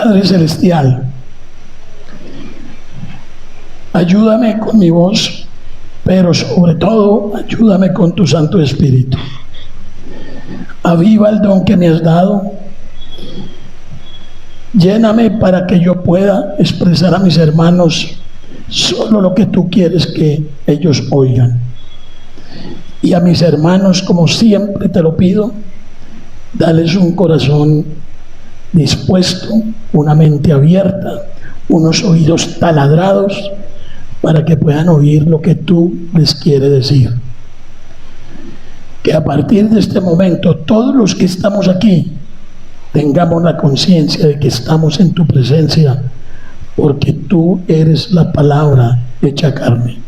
Padre Celestial, ayúdame con mi voz, pero sobre todo ayúdame con tu Santo Espíritu. Aviva el don que me has dado. Lléname para que yo pueda expresar a mis hermanos solo lo que tú quieres que ellos oigan. Y a mis hermanos, como siempre te lo pido, dales un corazón dispuesto, una mente abierta, unos oídos taladrados, para que puedan oír lo que tú les quieres decir. Que a partir de este momento, todos los que estamos aquí, tengamos la conciencia de que estamos en tu presencia, porque tú eres la palabra hecha carne.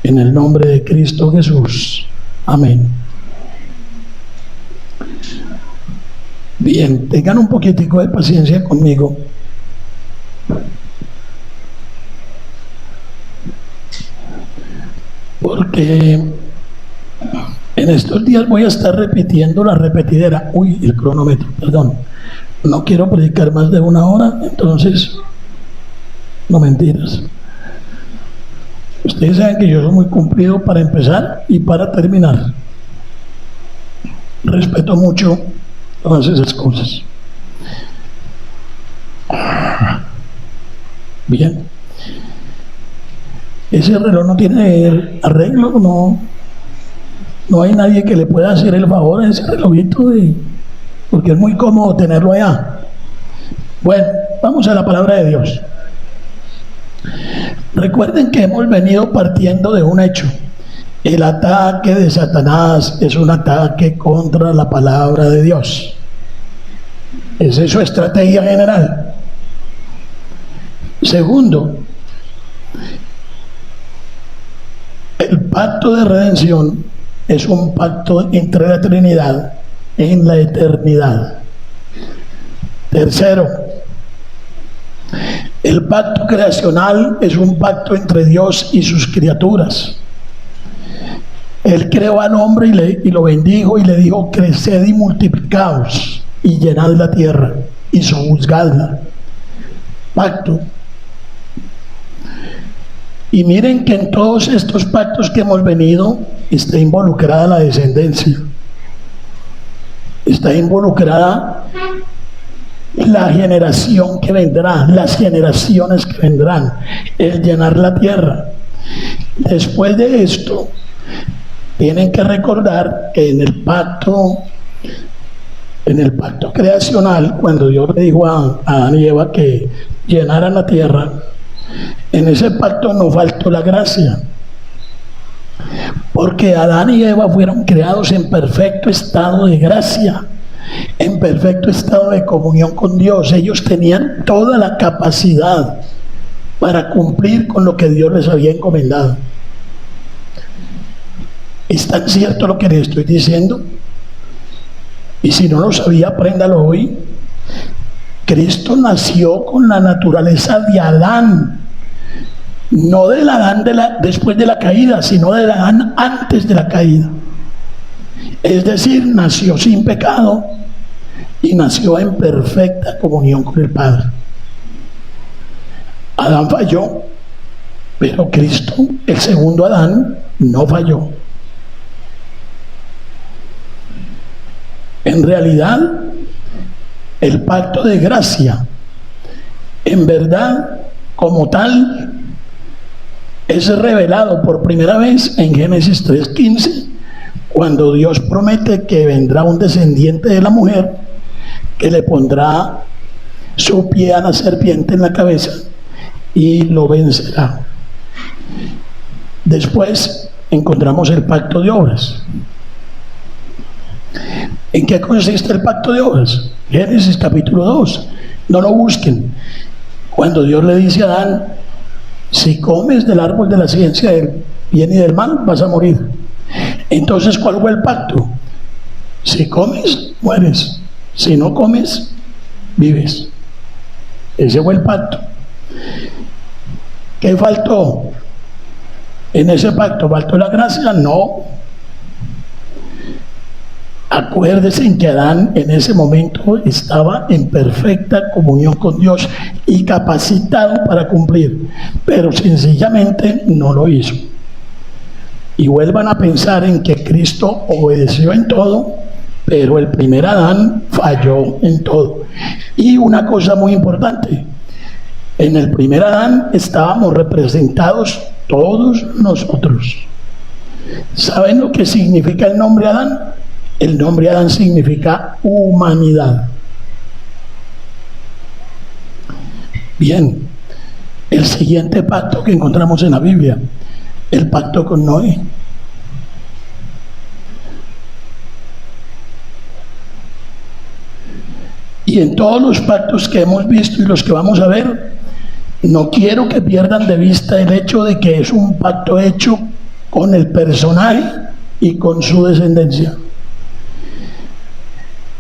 En el nombre de Cristo Jesús. Amén. Bien, tengan un poquitico de paciencia conmigo. Porque en estos días voy a estar repitiendo la repetidera. Uy, el cronómetro, perdón. No quiero predicar más de 1 hora, entonces, no mentiras. Ustedes saben que yo soy muy cumplido para empezar y para terminar. Respeto mucho todas esas cosas. Bien. Ese reloj no tiene arreglo, no hay nadie que le pueda hacer el favor a ese relojito, porque es muy cómodo tenerlo allá. Bueno, vamos a la palabra de Dios. Recuerden que hemos venido partiendo de un hecho. El ataque de Satanás es un ataque contra la palabra de Dios. Esa es su estrategia general. Segundo, el pacto de redención es un pacto entre la Trinidad en la eternidad. Tercero, el pacto creacional es un pacto entre Dios y sus criaturas. Él creó al hombre y lo bendijo y le dijo: creced y multiplicaos y llenad la tierra y sojuzgadla. Pacto. Y miren que en todos estos pactos que hemos venido está involucrada la descendencia. Está involucrada la generación que vendrá, las generaciones que vendrán, el llenar la tierra. Después de esto, tienen que recordar que en el pacto creacional, cuando Dios le dijo a Adán y Eva que llenaran la tierra, en ese pacto no faltó la gracia, porque Adán y Eva fueron creados en perfecto estado de gracia, en perfecto estado de comunión con Dios. Ellos tenían toda la capacidad para cumplir con lo que Dios les había encomendado. ¿Es tan cierto lo que les estoy diciendo? Y si no lo sabía, apréndalo hoy. Cristo nació con la naturaleza de Adán, no del Adán después de la caída, sino del Adán antes de la caída. Es decir, nació sin pecado y nació en perfecta comunión con el Padre. Adán falló, pero Cristo, el segundo Adán, no falló. En realidad, el pacto de gracia, en verdad, como tal, es revelado por primera vez en Génesis 3:15, cuando Dios promete que vendrá un descendiente de la mujer que le pondrá su pie a la serpiente en la cabeza y lo vencerá. Después encontramos el pacto de obras. ¿En qué consiste el pacto de obras? Génesis capítulo 2. No lo busquen. Cuando Dios le dice a Adán: si comes del árbol de la ciencia del bien y del mal, vas a morir. Entonces, ¿cuál fue el pacto? Si comes, mueres. Si no comes, vives. Ese fue el pacto. ¿Qué faltó en ese pacto? ¿Faltó la gracia? No. Acuérdese en que Adán en ese momento estaba en perfecta comunión con Dios y capacitado para cumplir, pero sencillamente no lo hizo. Y vuelvan a pensar en que Cristo obedeció en todo, pero el primer Adán falló en todo. Y una cosa muy importante, en el primer Adán estábamos representados todos nosotros. ¿Saben lo que significa el nombre Adán? El nombre Adán significa humanidad. Bien, el siguiente pacto que encontramos en la Biblia, el pacto con Noé. Y en todos los pactos que hemos visto y los que vamos a ver, no quiero que pierdan de vista el hecho de que es un pacto hecho con el personaje y con su descendencia.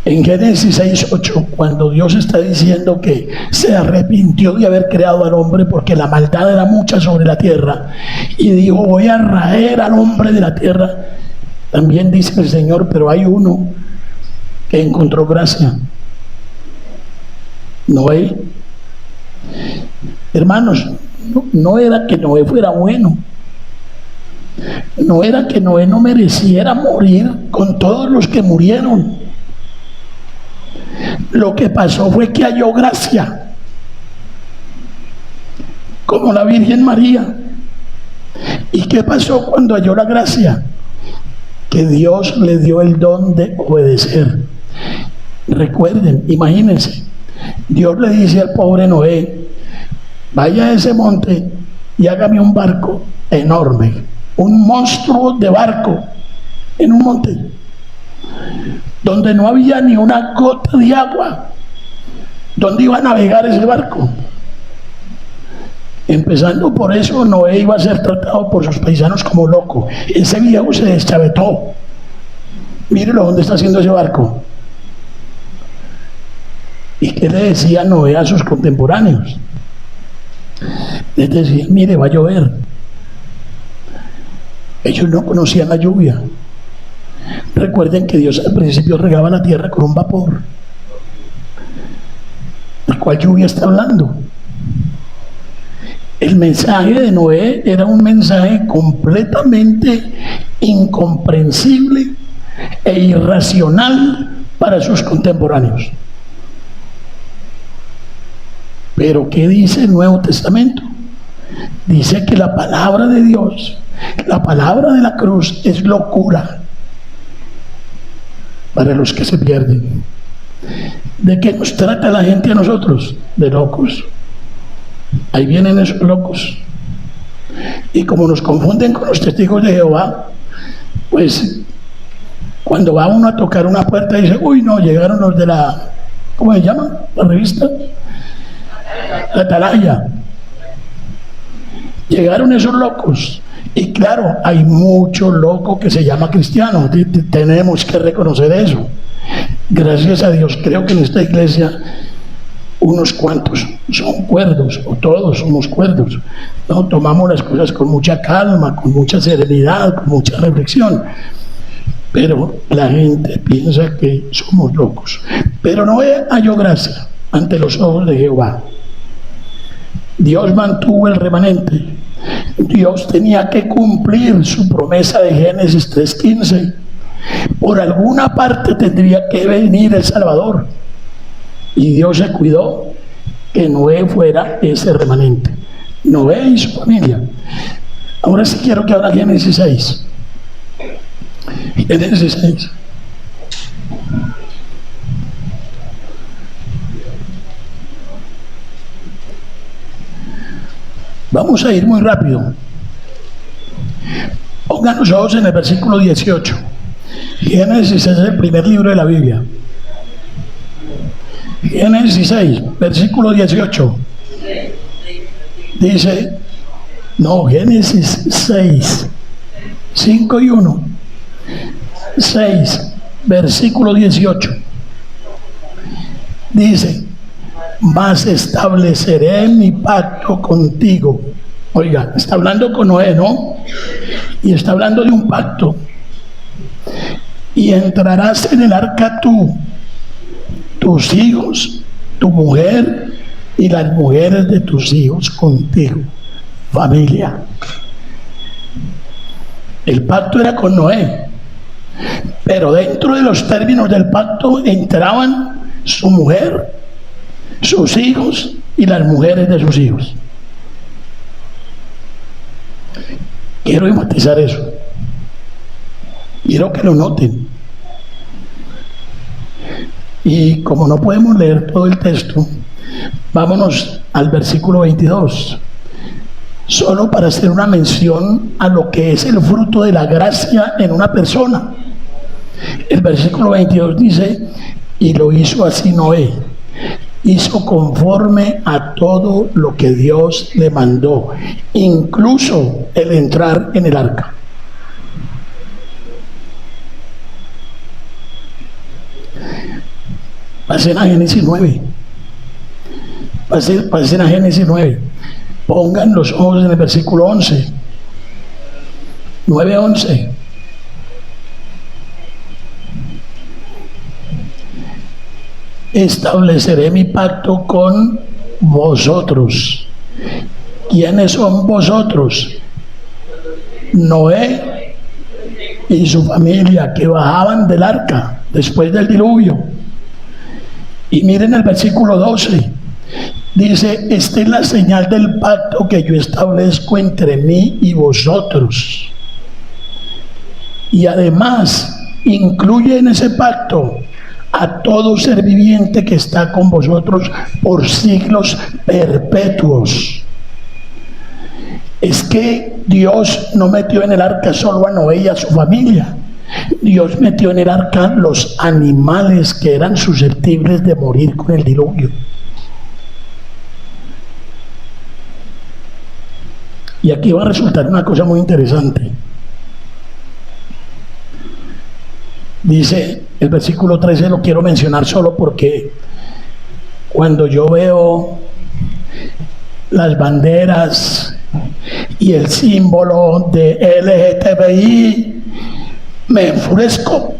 En Génesis 6:8, cuando Dios está diciendo que se arrepintió de haber creado al hombre porque la maldad era mucha sobre la tierra, y dijo, voy a raer al hombre de la tierra, también dice el Señor, pero hay uno que encontró gracia: Noé. Hermanos, no era que Noé fuera bueno, no era que Noé no mereciera morir con todos los que murieron. Lo que pasó fue que halló gracia, como la Virgen María. ¿Y qué pasó cuando halló la gracia? Que Dios le dio el don de obedecer. Recuerden, imagínense, Dios le dice al pobre Noé, vaya a ese monte y hágame un barco enorme, un monstruo de barco en un monte donde no había ni una gota de agua. ¿Dónde iba a navegar ese barco? Empezando por eso, Noé iba a ser tratado por sus paisanos como loco. Ese viejo se deschavetó. Mírelo, ¿dónde está haciendo ese barco? ¿Y qué le decía Noé a sus contemporáneos? Les decía, mire, va a llover. Ellos no conocían la lluvia. Recuerden que Dios al principio regaba la tierra con un vapor. ¿De cuál lluvia está hablando? El mensaje de Noé era un mensaje completamente incomprensible e irracional para sus contemporáneos. Pero ¿qué dice el Nuevo Testamento? Dice que la palabra de Dios, la palabra de la cruz, es locura para los que se pierden. ¿De qué nos trata la gente a nosotros? De locos. Ahí vienen esos locos. Y como nos confunden con los testigos de Jehová, pues cuando va uno a tocar una puerta dice, uy, no, llegaron los de la, ¿cómo se llama? La revista, la Atalaya. Llegaron esos locos. Y claro, hay mucho loco que se llama cristiano. Tenemos que reconocer eso. Gracias a Dios, creo que en esta iglesia unos cuantos son cuerdos, o todos somos cuerdos. No, tomamos las cosas con mucha calma, con mucha serenidad, con mucha reflexión. Pero la gente piensa que somos locos. Pero no halló gracia ante los ojos de Jehová. Dios mantuvo el remanente. Dios tenía que cumplir su promesa de Génesis 3:15. Por alguna parte tendría que venir el Salvador. Y Dios se cuidó que Noé fuera ese remanente. Noé y su familia. Ahora sí quiero que abra Génesis 6. Génesis 6. Vamos a ir muy rápido. Pongan los ojos en el versículo 18. Génesis es el primer libro de la Biblia. Génesis 6, versículo 18. Dice, no, Génesis 6, 5 y 1. 6, versículo 18. Dice, mas estableceré mi pacto contigo. Oiga, está hablando con Noé, ¿no? Y está hablando de un pacto. y entrarás en el arca tú, tus hijos, tu mujer y las mujeres de tus hijos contigo, familia. El pacto era con Noé, pero dentro de los términos del pacto entraban su mujer, sus hijos y las mujeres de sus hijos. Quiero enfatizar eso. Quiero que lo noten. Y como no podemos leer todo el texto, vámonos al versículo 22. Solo para hacer una mención a lo que es el fruto de la gracia en una persona. El versículo 22 dice: y lo hizo así Noé. Hizo conforme a todo lo que Dios le mandó, incluso el entrar en el arca. Pasen a Génesis 9. Pasen a Génesis 9. Pongan los ojos en el versículo 11. 9:11. Estableceré mi pacto con vosotros. ¿Quiénes son vosotros? Noé y su familia, que bajaban del arca después del diluvio. Y miren el versículo 12. Dice: esta es la señal del pacto que yo establezco entre mí y vosotros. Y además incluye en ese pacto a todo ser viviente que está con vosotros por siglos perpetuos. Es que Dios no metió en el arca solo a Noé y a su familia. Dios metió en el arca los animales que eran susceptibles de morir con el diluvio. Y aquí va a resultar una cosa muy interesante. Dice el versículo 13, lo quiero mencionar solo porque cuando yo veo las banderas y el símbolo de LGTBI, me enfurezco,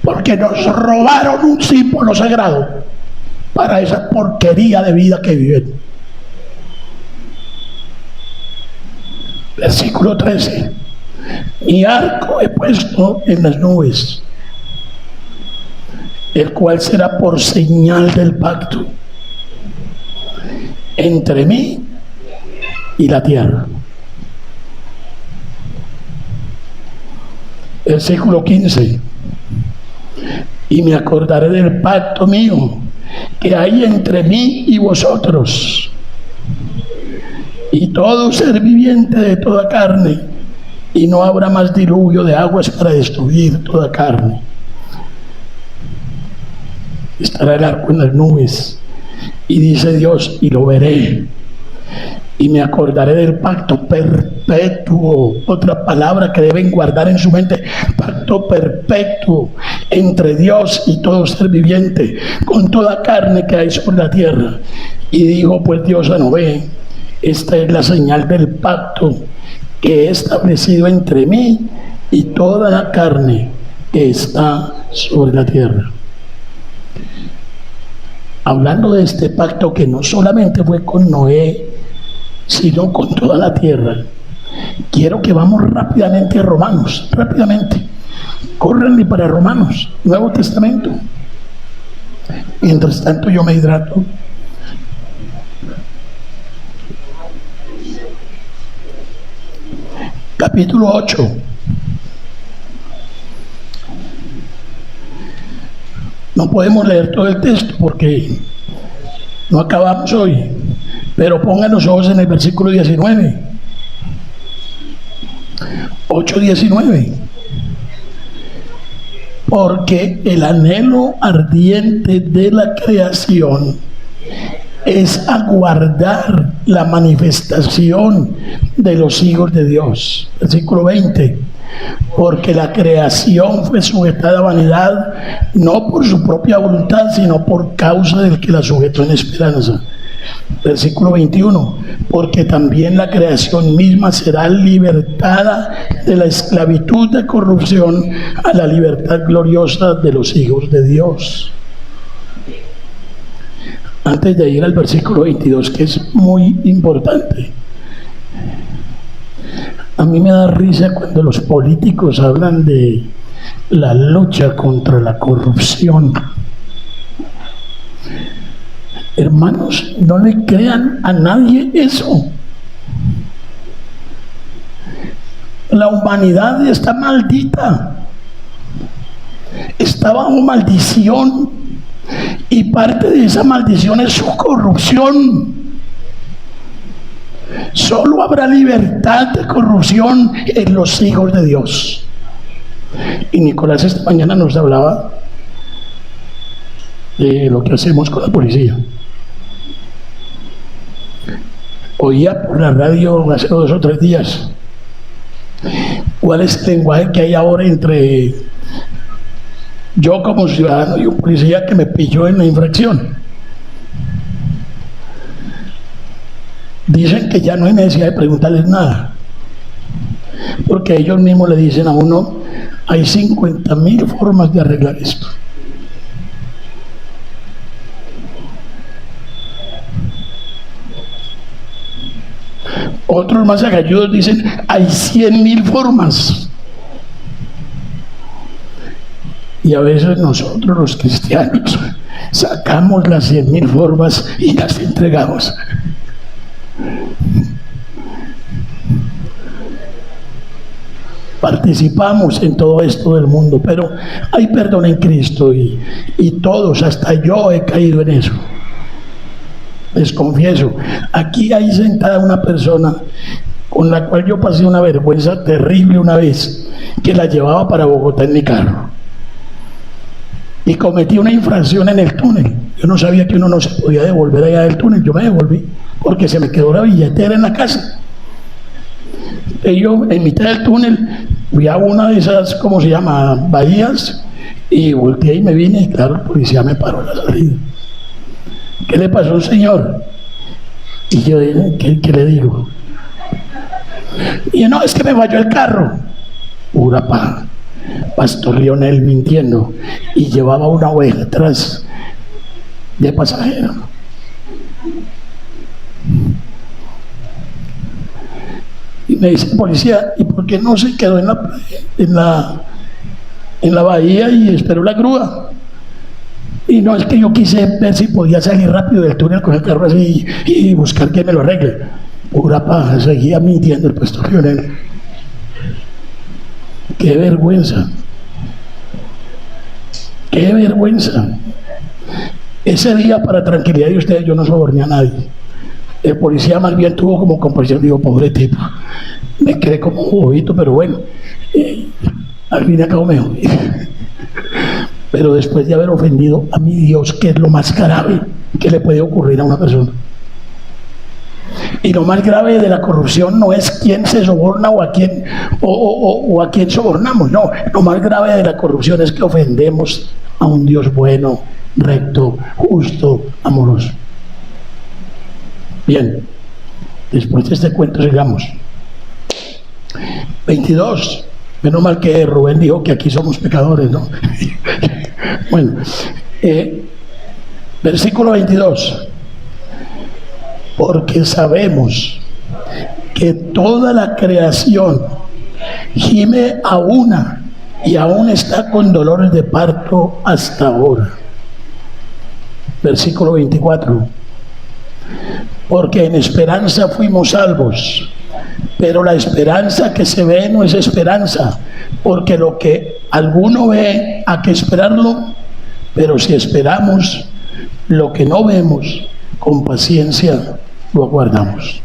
porque nos robaron un símbolo sagrado para esa porquería de vida que viven. Versículo 13: mi arco he puesto en las nubes, el cual será por señal del pacto entre mí y la tierra. Versículo 15: y me acordaré del pacto mío que hay entre mí y vosotros y todo ser viviente de toda carne, y no habrá más diluvio de aguas para destruir toda carne. Estará el arco en las nubes, y dice Dios: y lo veré, y me acordaré del pacto perpetuo. Otra palabra que deben guardar en su mente: pacto perpetuo entre Dios y todo ser viviente, con toda carne que hay sobre la tierra. Y dijo pues Dios a Noé: esta es la señal del pacto que he establecido entre mí y toda la carne que está sobre la tierra. Hablando de este pacto que no solamente fue con Noé, sino con toda la tierra, quiero que vamos rápidamente a Romanos, rápidamente. Córranle para Romanos, Nuevo Testamento. Mientras tanto yo me hidrato. Capítulo 8. No podemos leer todo el texto porque no acabamos hoy, pero pongan los ojos en el versículo 19. 8:19. Porque el anhelo ardiente de la creación es aguardar la manifestación de los hijos de Dios. Versículo 20: porque la creación fue sujetada a vanidad, no por su propia voluntad, sino por causa del que la sujetó en esperanza. Versículo 21, porque también la creación misma será libertada de la esclavitud de corrupción a la libertad gloriosa de los hijos de Dios. Antes de ir al versículo 22, que es muy importante, a mí me da risa cuando los políticos hablan de la lucha contra la corrupción. Hermanos, no le crean a nadie eso. La humanidad está maldita, está bajo maldición, y parte de esa maldición es su corrupción. Solo habrá libertad de corrupción en los hijos de Dios. Y Nicolás esta mañana nos hablaba de lo que hacemos con la policía. Oía por la radio hace 2 o 3 días cuál es el lenguaje que hay ahora entre yo como ciudadano y un policía que me pilló en la infracción. Dicen que ya no hay necesidad de preguntarles nada, porque ellos mismos le dicen a uno: hay 50.000 formas de arreglar esto. Otros más agalludos dicen: hay 100.000 formas. Y a veces nosotros los cristianos sacamos las 100.000 formas y las entregamos. Participamos en todo esto del mundo, pero hay perdón en Cristo, y todos, hasta yo he caído en eso. Les confieso, aquí hay sentada una persona con la cual yo pasé una vergüenza terrible una vez, que la llevaba para Bogotá en mi carro, y cometí una infracción en el túnel. Yo no sabía que uno no se podía devolver allá del túnel. Yo me devolví porque se me quedó la billetera en la casa. Y yo, en mitad del túnel, fui a una de esas, ¿cómo se llama?, bahías, y volteé y me vine, y claro, el policía me paró a la salida. ¿Qué le pasó, señor? Y yo dije: ¿qué le digo? Y yo: no, es que me falló el carro. Pura paja. Pastor Lionel mintiendo, y llevaba una oveja atrás de pasajero. Y me dice el policía: ¿y por qué no se quedó en la bahía y esperó la grúa? Y no, es que yo quise ver si podía salir rápido del túnel con el carro así y buscar que me lo arregle. Pura paja, seguía mintiendo el pastor Lionel. ¡Qué vergüenza! ¡Qué vergüenza! Ese día, para tranquilidad de ustedes, yo no soborné a nadie. El policía más bien tuvo como compasión. Digo: pobre tipo, me quedé como un bobito, pero bueno, al fin y al cabo me jodí. Pero después de haber ofendido a mi Dios, que es lo más grave que le puede ocurrir a una persona. Y lo más grave de la corrupción no es quién se soborna o a quién sobornamos. No, lo más grave de la corrupción es que ofendemos a un Dios bueno, recto, justo, amoroso. Bien, después de este cuento sigamos. 22. Menos mal que Rubén dijo que aquí somos pecadores, ¿no? Bueno, versículo 22. Porque sabemos que toda la creación gime a una y aún está con dolores de parto hasta ahora. Versículo 24. Porque en esperanza fuimos salvos, pero la esperanza que se ve no es esperanza, porque lo que alguno ve, ¿a qué esperarlo? Pero si esperamos lo que no vemos, con paciencia lo aguardamos.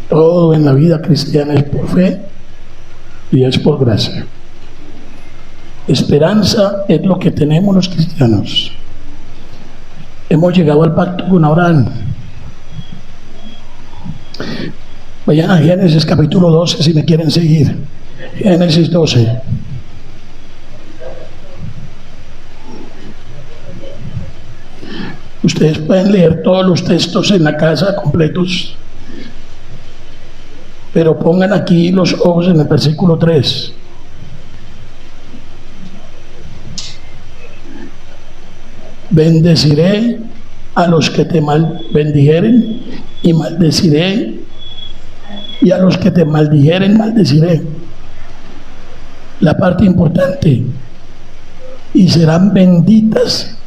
Todo en la vida cristiana es por fe y es por gracia. Esperanza es lo que tenemos los cristianos. Hemos llegado al pacto con Abraham. Vayan a Génesis capítulo 12 si me quieren seguir. Génesis 12. Ustedes pueden leer todos los textos en la casa completos, pero pongan aquí los ojos en el versículo 3. Bendeciré a los que te bendijeren y maldeciré, y a los que te maldijeren maldeciré. La parte importante: y serán benditas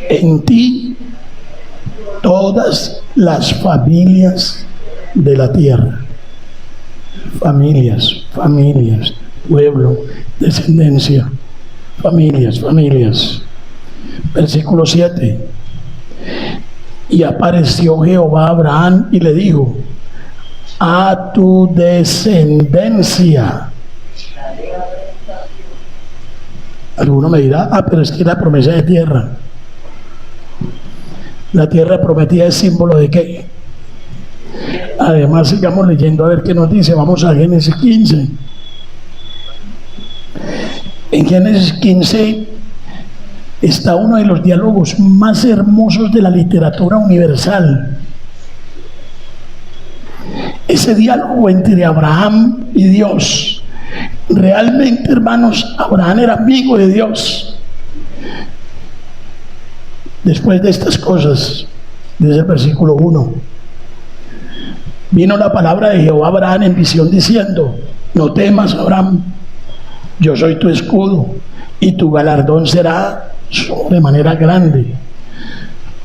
en ti todas las familias de la tierra. Familias, pueblo, descendencia, familias. Versículo 7. Y apareció Jehová a Abraham y le dijo: a tu descendencia. Alguno me dirá: pero es que la promesa de tierra. La tierra prometida es símbolo de qué. Además, sigamos leyendo a ver qué nos dice. Vamos a Génesis 15. En Génesis 15 está uno de los diálogos más hermosos de la literatura universal. Ese diálogo entre Abraham y Dios. Realmente, hermanos, Abraham era amigo de Dios. Después de estas cosas, desde el versículo 1, vino la palabra de Jehová a Abraham en visión diciendo: no temas, Abraham, yo soy tu escudo y tu galardón será de manera grande.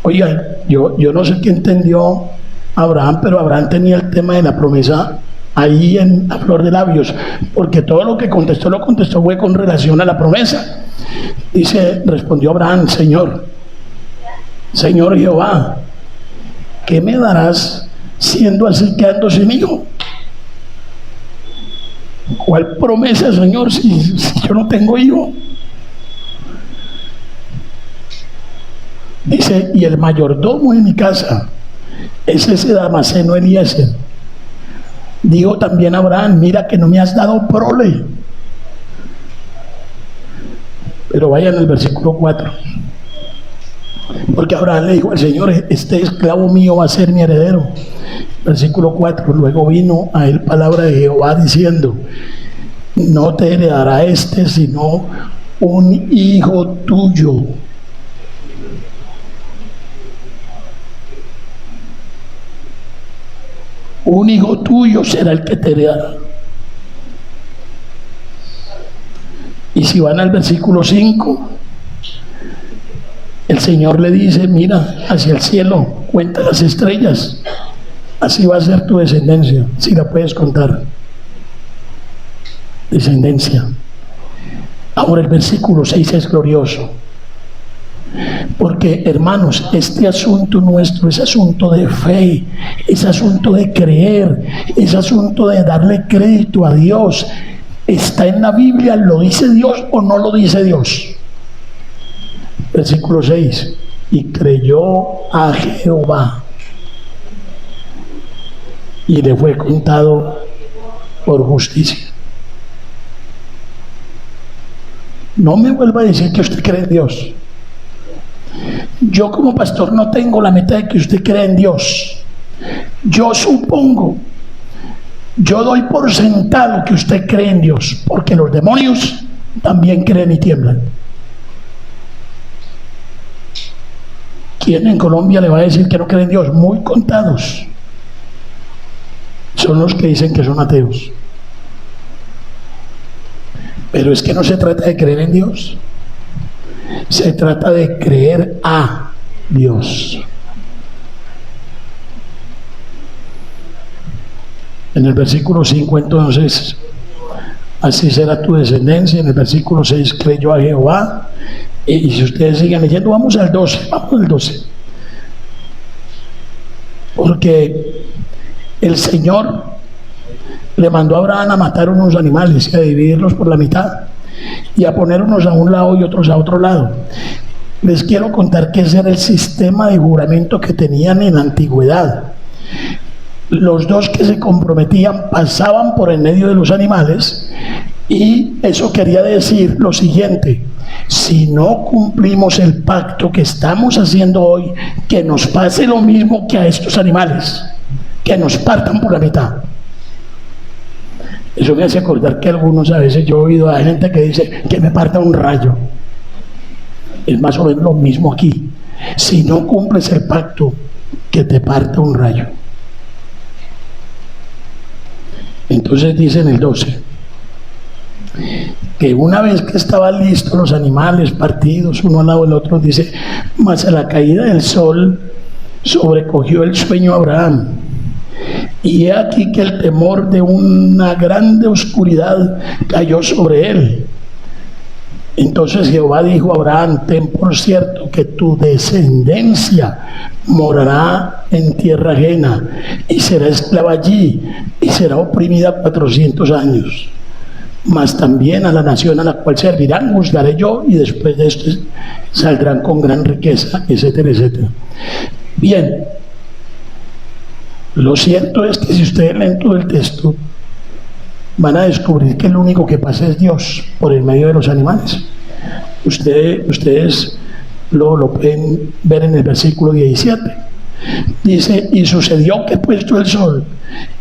Oigan, yo no sé qué entendió Abraham, pero Abraham tenía el tema de la promesa ahí en a flor de labios, porque todo lo que contestó fue con relación a la promesa. Dice, respondió Abraham: Señor Jehová, ¿qué me darás siendo así que ando sin hijo? ¿Cuál promesa, Señor, si yo no tengo hijo? Dice, y el mayordomo de mi casa es ese Damaseno Eliezer. Digo también a Abraham: mira que no me has dado prole. Pero vayan al versículo 4. Porque Abraham le dijo al Señor: este esclavo mío va a ser mi heredero. Versículo 4. Luego vino a él palabra de Jehová diciendo: no te heredará este, sino un hijo tuyo. Un hijo tuyo será el que te heredará. Y si van al versículo 5, el Señor le dice: mira hacia el cielo, cuenta las estrellas, así va a ser tu descendencia, si la puedes contar. Descendencia. Ahora el versículo 6 es glorioso, porque, hermanos, este asunto nuestro es asunto de fe, es asunto de creer, es asunto de darle crédito a Dios. ¿Está en la Biblia? ¿Lo dice Dios o no lo dice Dios? Versículo 6. Y creyó a Jehová y le fue contado por justicia. No me vuelva a decir que usted cree en Dios. Yo como pastor no tengo la meta de que usted crea en Dios. Yo supongo, yo doy por sentado que usted cree en Dios, porque los demonios también creen y tiemblan. ¿Quién en Colombia le va a decir que no cree en Dios? Muy contados son los que dicen que son ateos. Pero es que no se trata de creer en Dios, se trata de creer a Dios. En el versículo 5 entonces, así será tu descendencia. En el versículo 6, creyó a Jehová. Y si ustedes siguen leyendo, vamos al 12, porque el Señor le mandó a Abraham a matar unos animales y a dividirlos por la mitad y a poner unos a un lado y otros a otro lado. Les quiero contar que ese era el sistema de juramento que tenían en la antigüedad. Los dos que se comprometían pasaban por en medio de los animales, y eso quería decir lo siguiente: si no cumplimos el pacto que estamos haciendo hoy, que nos pase lo mismo que a estos animales, que nos partan por la mitad. Eso me hace acordar que algunos, a veces yo he oído a gente que dice que me parta un rayo. Es más o menos lo mismo aquí. Si no cumples el pacto, que te parta un rayo. Entonces dice en el 12 que una vez que estaban listos los animales partidos uno al lado del otro, dice, mas a la caída del sol sobrecogió el sueño a Abraham, y he aquí que el temor de una grande oscuridad cayó sobre él. Entonces Jehová dijo a Abraham, ten por cierto que tu descendencia morará en tierra ajena y será esclava allí y será oprimida 400 años. Mas también a la nación a la cual servirán juzgaré yo, y después de esto saldrán con gran riqueza, etcétera, etcétera. Bien, lo cierto es que si ustedes leen todo el texto, van a descubrir que el único que pasa es Dios por el medio de los animales. Ustedes lo pueden ver en el versículo 17. Dice, y sucedió que puesto el sol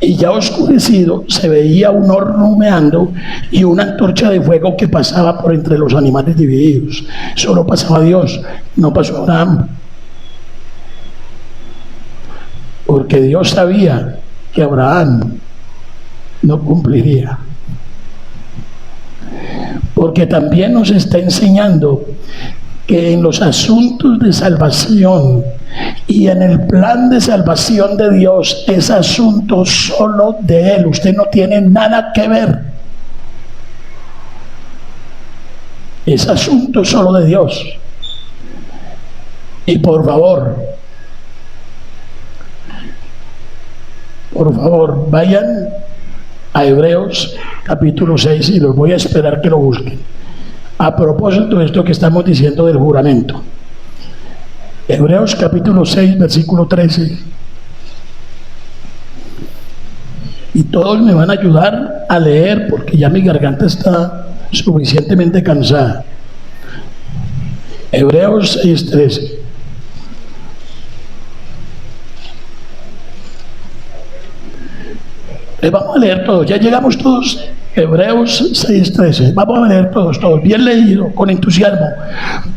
y ya oscurecido, se veía un horno humeando y una antorcha de fuego que pasaba por entre los animales divididos. Solo pasaba Dios, no pasó Abraham. Porque Dios sabía que Abraham no cumpliría. Porque también nos está enseñando que en los asuntos de salvación y en el plan de salvación de Dios es asunto solo de Él. Usted no tiene nada que ver. Es asunto solo de Dios. Y por favor, vayan a Hebreos capítulo 6 y los voy a esperar que lo busquen. A propósito de esto que estamos diciendo del juramento. Hebreos capítulo 6, versículo 13. Y todos me van a ayudar a leer porque ya mi garganta está suficientemente cansada. Hebreos 6, 13. Vamos a leer todos, ya llegamos todos. Hebreos 6:13, vamos a leer todos, bien leído, con entusiasmo.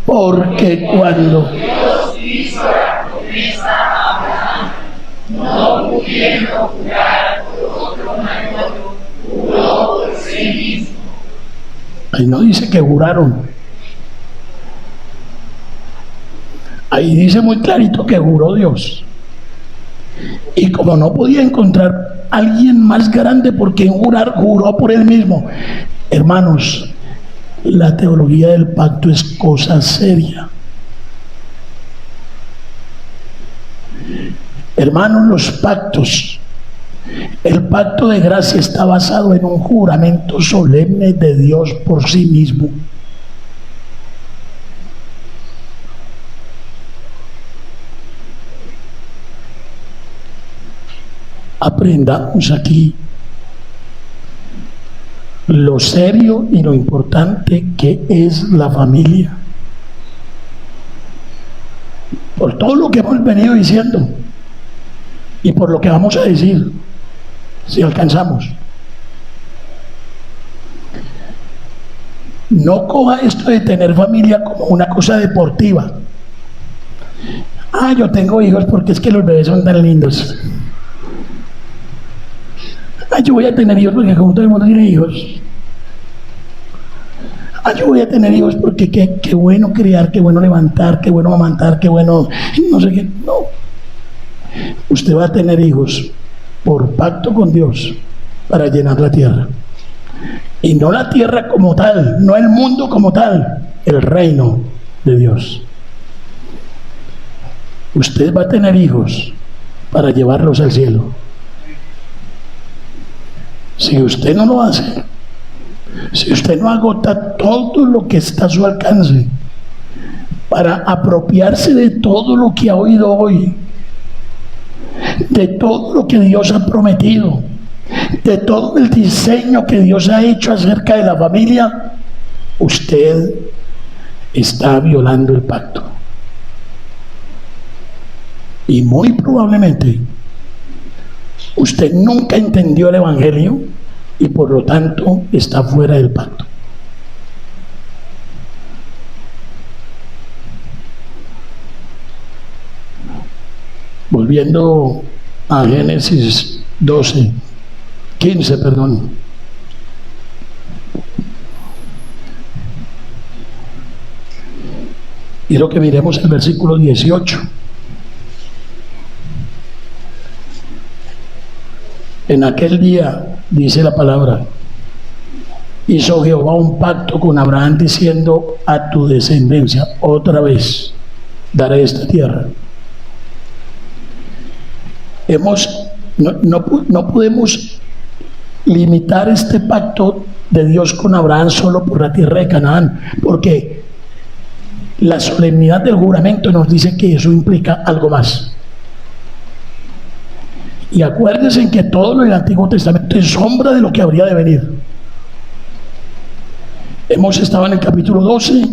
Porque cuando Dios hizo la promesa a Abraham, no pudiendo jurar por otro mayor, juró por sí mismo. Ahí no dice que juraron. Ahí dice muy clarito que juró Dios. Y como no podía encontrar a alguien más grande por quien jurar, juró por él mismo. Hermanos, la teología del pacto es cosa seria. Hermanos, los pactos, el pacto de gracia está basado en un juramento solemne de Dios por sí mismo. Aprendamos aquí lo serio y lo importante que es la familia. Por todo lo que hemos venido diciendo y por lo que vamos a decir, si alcanzamos. No coja esto de tener familia como una cosa deportiva. Yo tengo hijos porque es que los bebés son tan lindos. Yo voy a tener hijos porque como todo el mundo tiene hijos. Yo voy a tener hijos porque qué bueno criar, qué bueno levantar, qué bueno amamantar, qué bueno no sé qué. No. Usted va a tener hijos por pacto con Dios para llenar la tierra. Y no la tierra como tal, no el mundo como tal, el reino de Dios. Usted va a tener hijos para llevarlos al cielo. Si usted no lo hace, si usted no agota todo lo que está a su alcance para apropiarse de todo lo que ha oído hoy, de todo lo que Dios ha prometido, de todo el diseño que Dios ha hecho acerca de la familia, usted está violando el pacto. Y muy probablemente usted nunca entendió el Evangelio y por lo tanto está fuera del pacto. Volviendo a Génesis 15, perdón. Quiero que miremos el versículo 18. En aquel día, dice la palabra, hizo Jehová un pacto con Abraham diciendo: a tu descendencia otra vez daré esta tierra. No podemos limitar este pacto de Dios con Abraham solo por la tierra de Canaán, porque la solemnidad del juramento nos dice que eso implica algo más. Y acuérdense que todo lo del Antiguo Testamento es sombra de lo que habría de venir. Hemos estado en el capítulo 12,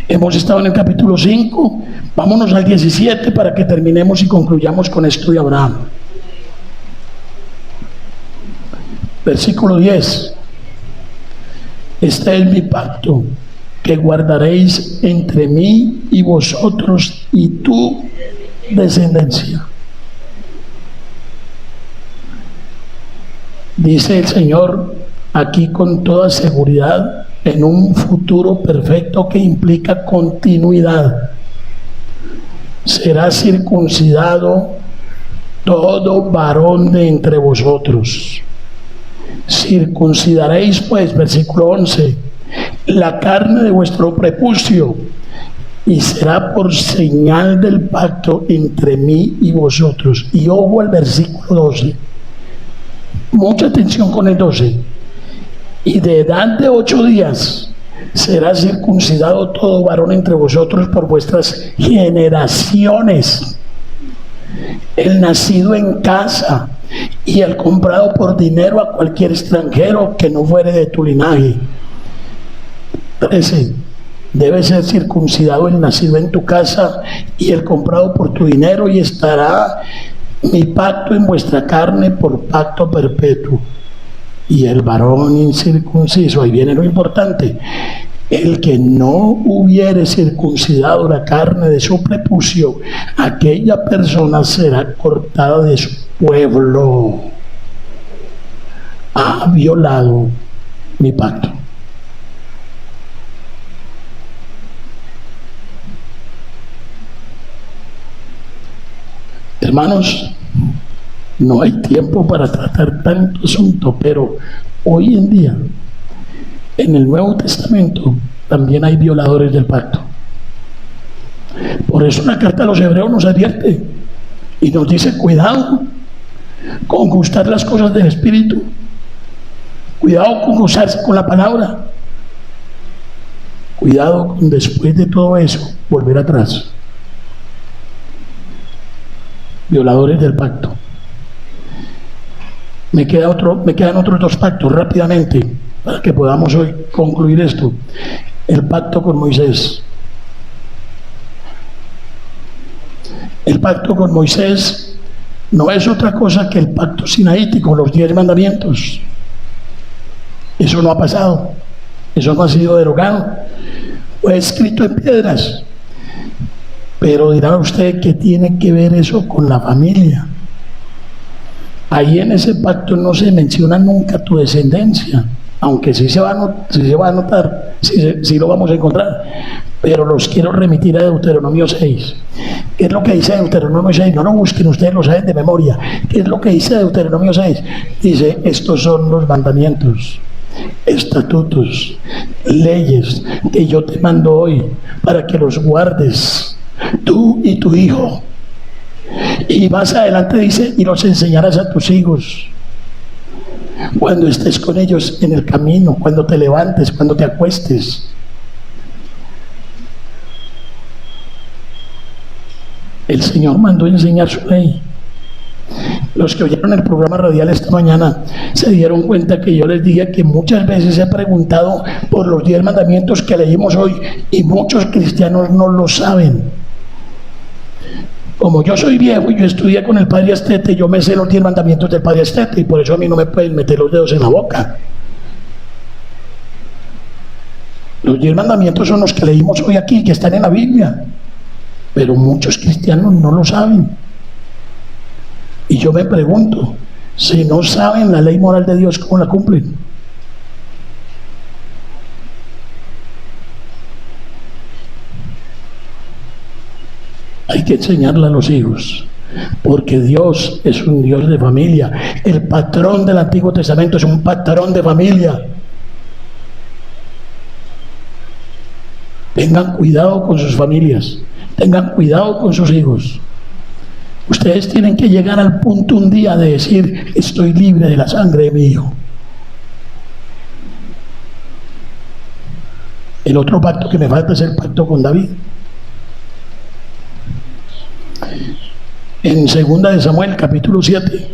hemos estado en el capítulo 5, vámonos al 17 para que terminemos y concluyamos con esto de Abraham. Versículo 10. Este es mi pacto que guardaréis entre mí y vosotros y tu descendencia. Dice el Señor aquí con toda seguridad en un futuro perfecto que implica continuidad. Será circuncidado todo varón de entre vosotros. Circuncidaréis pues, versículo 11, la carne de vuestro prepucio, y será por señal del pacto entre mí y vosotros. Y ojo al versículo 12. Mucha atención con el 12. Y de edad de 8 días será circuncidado todo varón entre vosotros por vuestras generaciones, el nacido en casa y el comprado por dinero a cualquier extranjero que no fuere de tu linaje. 13. Debe ser circuncidado el nacido en tu casa y el comprado por tu dinero, y estará mi pacto en vuestra carne por pacto perpetuo. Y el varón incircunciso, ahí viene lo importante, el que no hubiere circuncidado la carne de su prepucio, aquella persona será cortada de su pueblo. Ha violado mi pacto. Hermanos, no hay tiempo para tratar tanto asunto, pero hoy en día, en el Nuevo Testamento, también hay violadores del pacto. Por eso la carta a los Hebreos nos advierte y nos dice: cuidado con gustar las cosas del Espíritu, cuidado con gozarse con la palabra, cuidado con, después de todo eso, volver atrás. Violadores del pacto. Me quedan otros 2 pactos rápidamente para que podamos hoy concluir esto. El pacto con Moisés. El pacto con Moisés no es otra cosa que el pacto sinaítico, los 10 mandamientos. Eso no ha pasado, eso no ha sido derogado, fue escrito en piedras. Pero dirá usted, ¿qué tiene que ver eso con la familia? Ahí en ese pacto no se menciona nunca tu descendencia, aunque sí se va a notar, sí lo vamos a encontrar. Pero los quiero remitir a Deuteronomio 6. ¿Qué es lo que dice Deuteronomio 6? No lo busquen, ustedes lo saben de memoria. ¿Qué es lo que dice Deuteronomio 6? Dice: estos son los mandamientos, estatutos, leyes que yo te mando hoy para que los guardes, tú y tu hijo. Y más adelante dice: y los enseñarás a tus hijos cuando estés con ellos en el camino, cuando te levantes, cuando te acuestes. El Señor mandó enseñar su ley. Los que oyeron el programa radial esta mañana se dieron cuenta que yo les dije que muchas veces he preguntado por los 10 mandamientos que leímos hoy y muchos cristianos no lo saben. Como yo soy viejo y yo estudié con el padre Astete, yo me sé los 10 mandamientos del padre Astete y por eso a mí no me pueden meter los dedos en la boca. Los 10 mandamientos son los que leímos hoy aquí, que están en la Biblia, pero muchos cristianos no lo saben. Y yo me pregunto, si no saben la ley moral de Dios, ¿cómo la cumplen? Hay que enseñarla a los hijos, porque Dios es un Dios de familia. El patrón del Antiguo Testamento es un patrón de familia. Tengan cuidado con sus familias, tengan cuidado con sus hijos. Ustedes tienen que llegar al punto un día de decir, estoy libre de la sangre de mi hijo. El otro pacto que me falta es el pacto con David. En 2 de Samuel, capítulo 7.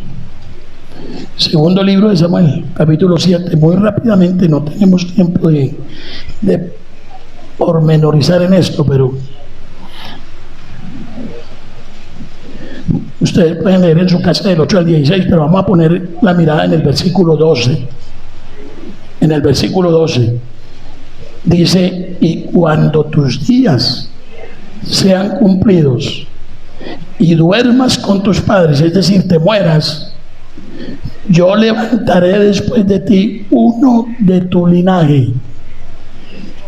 Segundo libro de Samuel, capítulo 7. Muy rápidamente, no tenemos tiempo de pormenorizar en esto, pero ustedes pueden leer en su casa del 8 al 16, pero vamos a poner la mirada en el versículo 12. En el versículo 12 dice, y cuando tus días sean cumplidos y duermas con tus padres, es decir, te mueras, yo levantaré después de ti uno de tu linaje,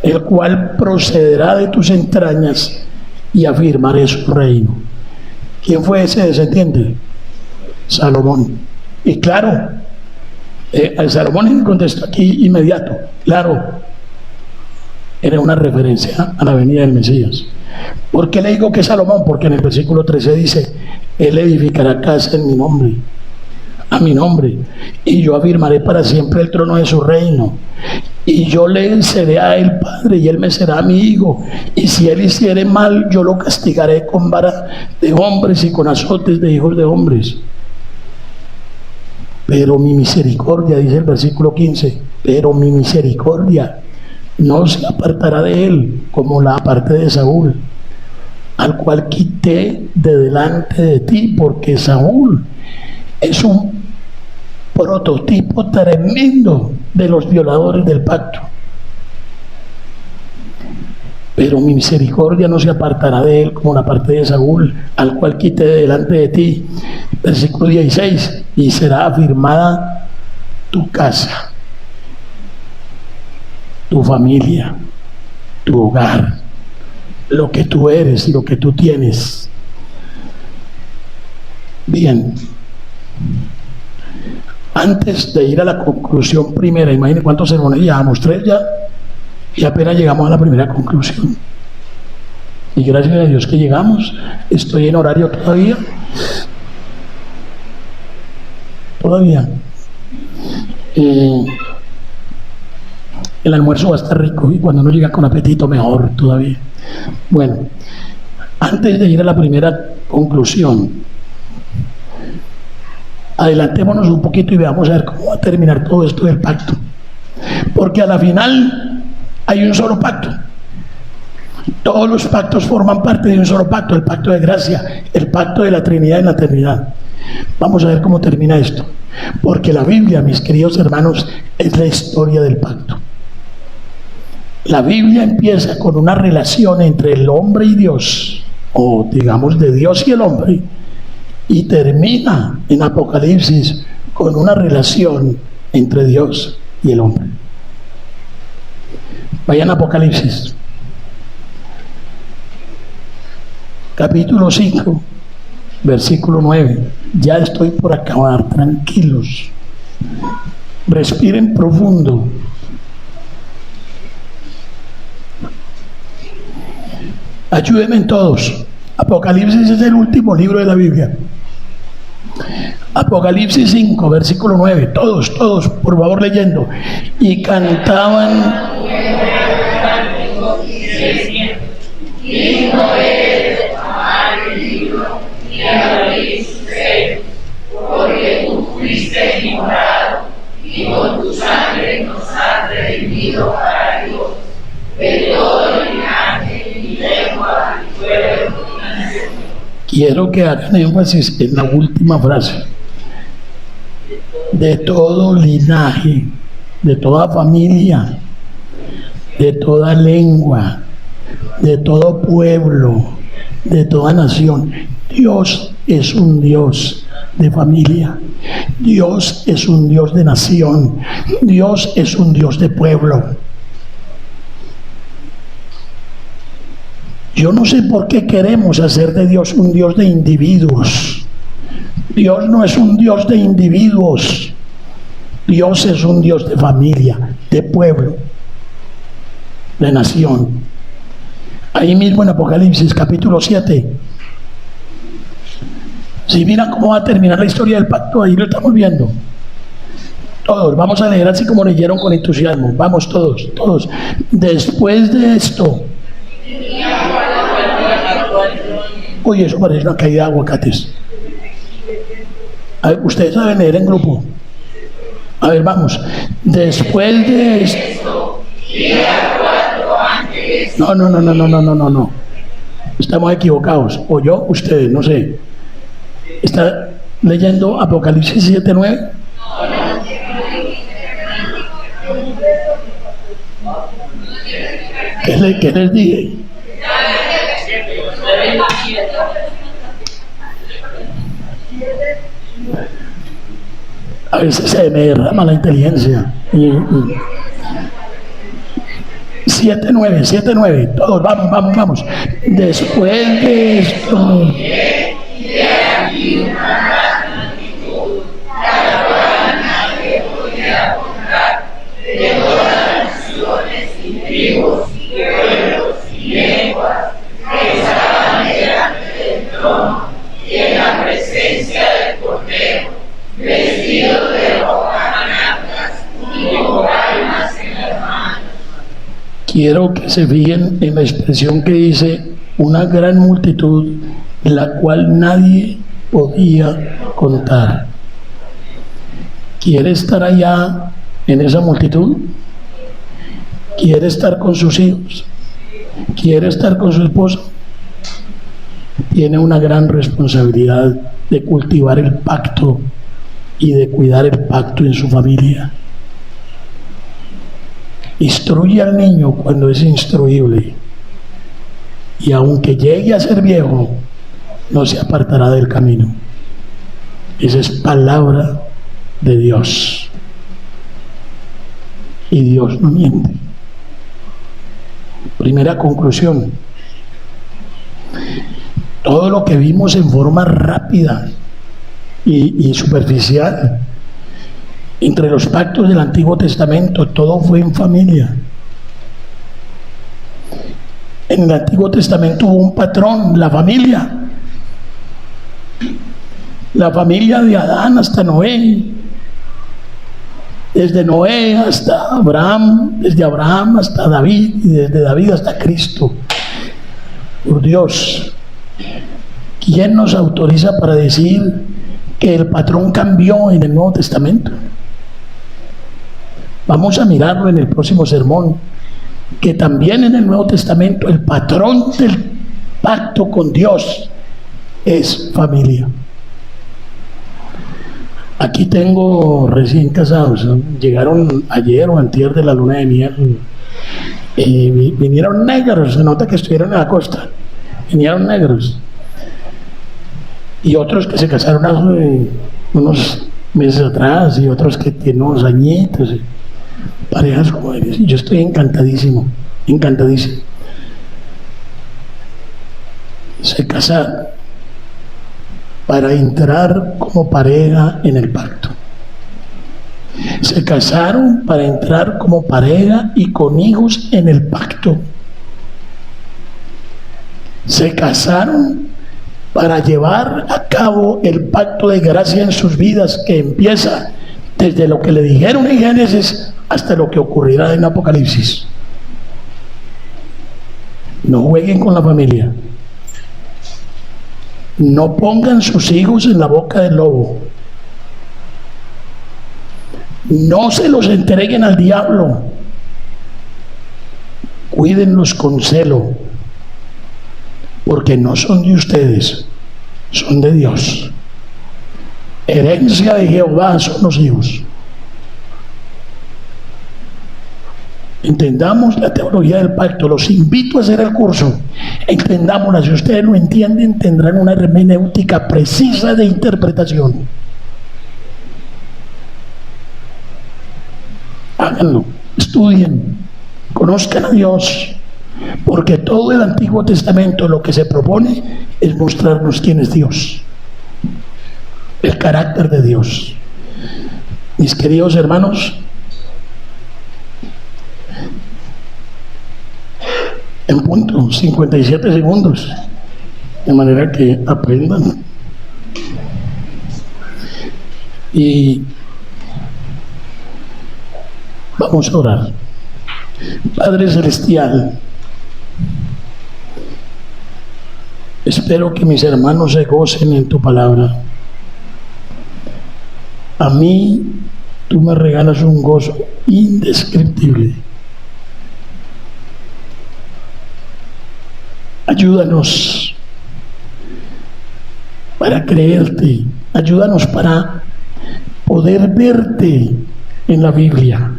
el cual procederá de tus entrañas y afirmaré su reino. ¿Quién fue ese descendiente? Salomón. Y claro, al Salomón contestó aquí inmediato, claro, era una referencia a la venida del Mesías. ¿Por qué le digo que Salomón? Porque en el versículo 13 dice, él edificará casa en mi nombre, a mi nombre, y yo afirmaré para siempre el trono de su reino, y yo le seré a él padre y él me será mi hijo, y si él hiciere mal yo lo castigaré con vara de hombres y con azotes de hijos de hombres. Pero mi misericordia, dice el versículo 15, pero mi misericordia no se apartará de él como la aparté de Saúl, al cual quité de delante de ti, porque Saúl es un prototipo tremendo de los violadores del pacto. Pero mi misericordia no se apartará de él como la parte de Saúl, al cual quité de delante de ti. Versículo 16, y será afirmada tu casa, tu familia, tu hogar, lo que tú eres, lo que tú tienes. Bien, antes de ir a la conclusión primera, imagínense cuántos sermones llevamos, 3 ya, y apenas llegamos a la primera conclusión. Y gracias a Dios que llegamos. Estoy en horario todavía. El almuerzo va a estar rico y cuando uno llega con apetito mejor todavía. Bueno, antes de ir a la primera conclusión, adelantémonos un poquito y veamos a ver cómo va a terminar todo esto del pacto, porque a la final hay un solo pacto. Todos los pactos forman parte de un solo pacto, el pacto de gracia, el pacto de la Trinidad en la eternidad. Vamos a ver cómo termina esto, porque la Biblia, mis queridos hermanos, es la historia del pacto. La Biblia empieza con una relación entre el hombre y Dios, o digamos de Dios y el hombre, y termina en Apocalipsis con una relación entre Dios y el hombre. Vayan a Apocalipsis, capítulo 5, versículo 9. Ya estoy por acabar, tranquilos. Respiren profundo. Ayúdenme todos. Apocalipsis es el último libro de la Biblia. Apocalipsis 5, versículo 9. Todos, por favor, leyendo. Y cantaban. Digno eres tomar el libro y abrir su sello, porque Quiero que hagan énfasis en la última frase. De todo linaje, de toda familia, de toda lengua, de todo pueblo, de toda nación. Dios es un Dios de familia. Dios es un Dios de nación. Dios es un Dios de pueblo. Yo no sé por qué queremos hacer de Dios un Dios de individuos. Dios no es un Dios de individuos. Dios es un Dios de familia, de pueblo, de nación. Ahí mismo en Apocalipsis capítulo 7. Si miran cómo va a terminar la historia del pacto, ahí lo estamos viendo. Todos, vamos a leer así como leyeron con entusiasmo. Vamos todos. Después de esto. Oye, eso parece una caída de aguacates. A ver, ustedes saben leer en grupo. A ver, vamos. Después de esto. No. Estamos equivocados. O yo, ustedes, no sé. ¿Está leyendo Apocalipsis 7:9? ¿Qué les dije? A veces se me derrama la inteligencia. 7:9, todos, vamos. Después de esto. Quiero que se fijen en la expresión que dice una gran multitud, la cual nadie podía contar. ¿Quiere estar allá en esa multitud? ¿Quiere estar con sus hijos? ¿Quiere estar con su esposo? Tiene una gran responsabilidad de cultivar el pacto y de cuidar el pacto en su familia. Instruye al niño cuando es instruible, y aunque llegue a ser viejo, no se apartará del camino. Esa es palabra de Dios, y Dios no miente. Primera conclusión: todo lo que vimos en forma rápida y superficial entre los pactos del Antiguo Testamento, todo fue en familia. En el Antiguo Testamento hubo un patrón, la familia. La familia de Adán hasta Noé. Desde Noé hasta Abraham, desde Abraham hasta David, y desde David hasta Cristo. Por Dios, ¿quién nos autoriza para decir que el patrón cambió en el Nuevo Testamento? Vamos a mirarlo en el próximo sermón, que también en el Nuevo Testamento el patrón del pacto con Dios es familia. Aquí tengo recién casados, llegaron ayer o antier de la luna de miel, y vinieron negros, se nota que estuvieron en la costa, vinieron negros, y otros que se casaron hace unos meses atrás, y otros que tienen unos añitos, parejas jóvenes. Yo estoy encantadísimo. Se casaron para entrar como pareja en el pacto. Se casaron para entrar como pareja y con hijos en el pacto. Se casaron para llevar a cabo el pacto de gracia en sus vidas, que empieza desde lo que le dijeron en Génesis hasta lo que ocurrirá en Apocalipsis. No jueguen con la familia. No pongan sus hijos en la boca del lobo. No se los entreguen al diablo. Cuídenlos con celo, porque no son de ustedes, son de Dios. Herencia de Jehová son los hijos. Entendamos la teología del pacto. Los invito a hacer el curso. Entendámosla. Si ustedes lo entienden, tendrán una hermenéutica precisa de interpretación. Háganlo, estudien, conozcan a Dios, porque todo el Antiguo Testamento lo que se propone es mostrarnos quién es Dios, el carácter de Dios. Mis queridos hermanos, en punto 57 segundos, de manera que aprendan. Y vamos a orar. Padre Celestial, espero que mis hermanos se gocen en tu palabra. A mí, tú me regalas un gozo indescriptible. Ayúdanos para creerte, ayúdanos para poder verte en la Biblia,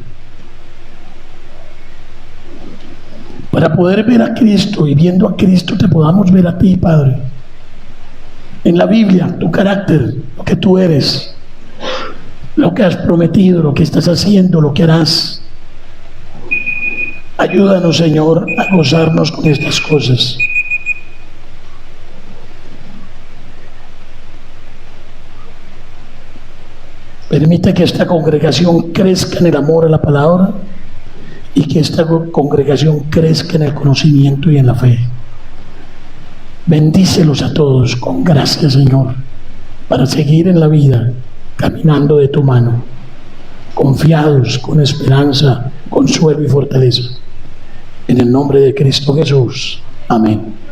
para poder ver a Cristo, y viendo a Cristo te podamos ver a ti, Padre, en la Biblia, tu carácter, lo que tú eres, lo que has prometido, lo que estás haciendo, lo que harás. Ayúdanos, Señor, a gozarnos con estas cosas. Permite que esta congregación crezca en el amor a la palabra y que esta congregación crezca en el conocimiento y en la fe. Bendícelos a todos con gracia, Señor, para seguir en la vida, caminando de tu mano, confiados, con esperanza, consuelo y fortaleza. En el nombre de Cristo Jesús. Amén.